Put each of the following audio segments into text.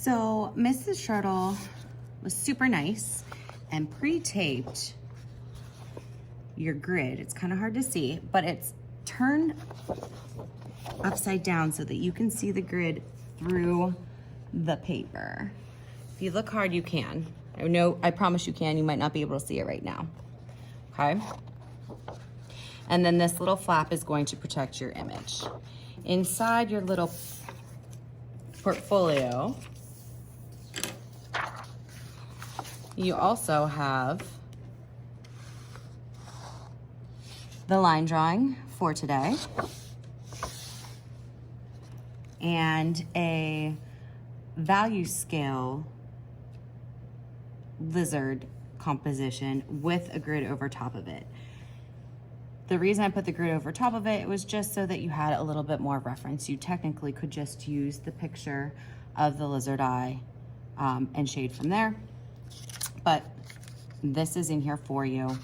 So Mrs. Shirtle was super nice and pre-taped your grid. It's kind of hard to see, but it's turned upside down so that you can see the grid through the paper. If you look hard, you can. I promise you can. You might not be able to see it right now. Okay? And then this little flap is going to protect your image. Inside your little portfolio, you also have the line drawing for today and a value scale lizard composition with a grid over top of it. The reason I put the grid over top of it was just so that you had a little bit more reference. You technically could just use the picture of the lizard eye and shade from there, but this is in here for you.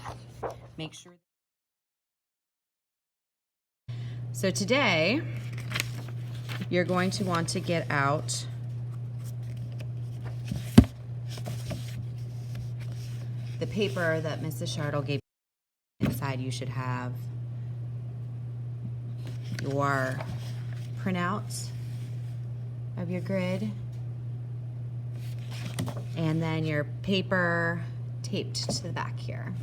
Make sure. So today, you're going to want to get out the paper that Mrs. Shirtle gave you. Inside you should have your printout of your grid and then your paper taped to the back here.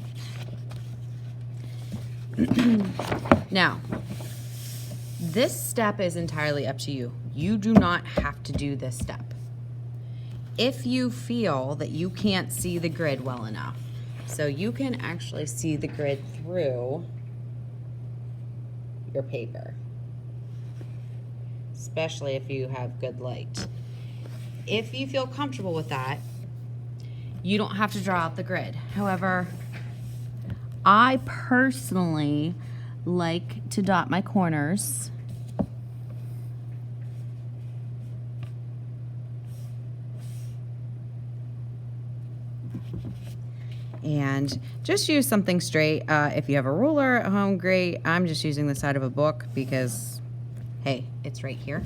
Now, this step is entirely up to you. You do not have to do this step. If you feel that you can't see the grid well enough, so you can actually see the grid through your paper, especially if you have good light. If you feel comfortable with that, you don't have to draw out the grid. However, I personally like to dot my corners and just use something straight. If you have a ruler at home, great. I'm just using the side of a book because, hey, it's right here.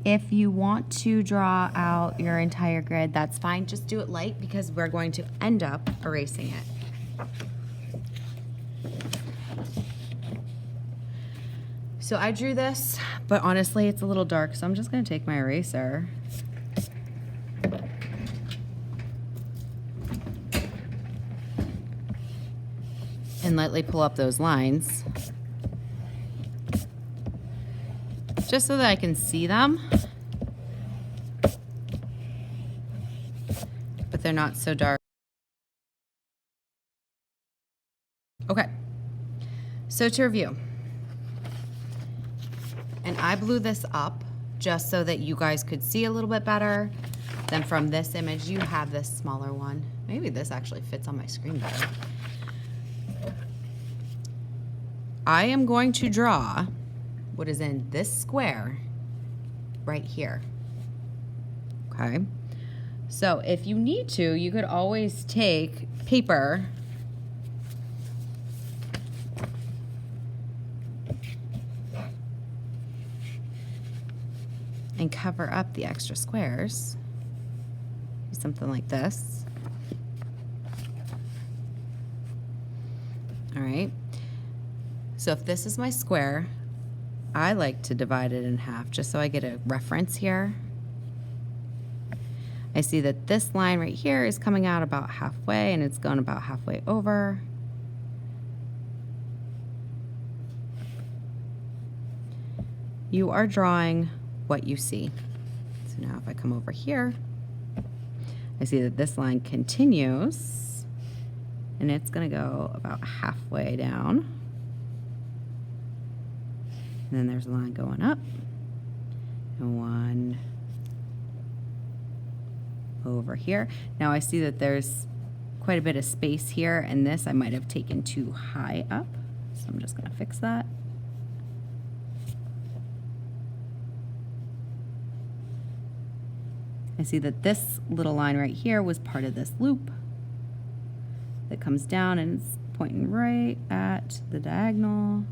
If you want to draw out your entire grid, that's fine. Just do it light because we're going to end up erasing it. So I drew this, but honestly, it's a little dark, so I'm just gonna take my eraser and lightly pull up those lines just so that I can see them, but they're not so dark. Okay, so to review, and I blew this up just so that you guys could see a little bit better. Then from this image, you have this smaller one. Maybe this actually fits on my screen better. I am going to draw what is in this square right here. Okay, so if you need to, you could always take paper and cover up the extra squares. Something like this. All right, so if this is my square, I like to divide it in half just so I get a reference here. I see that this line right here is coming out about halfway and it's going about halfway over. You are drawing what you see. So now if I come over here, I see that this line continues and it's gonna go about halfway down. And then there's a line going up and one over here. Now I see that there's quite a bit of space here, and this I might have taken too high up. So I'm just gonna fix that. I see that this little line right here was part of this loop. that comes down and it's pointing right at the diagonal.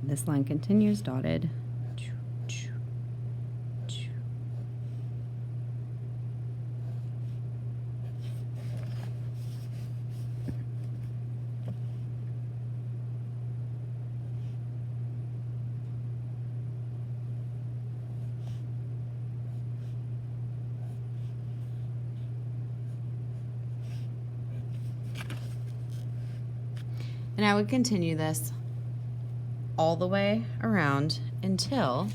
This line continues dotted. And I would continue this all the way around until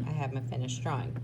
I have my finished drawing.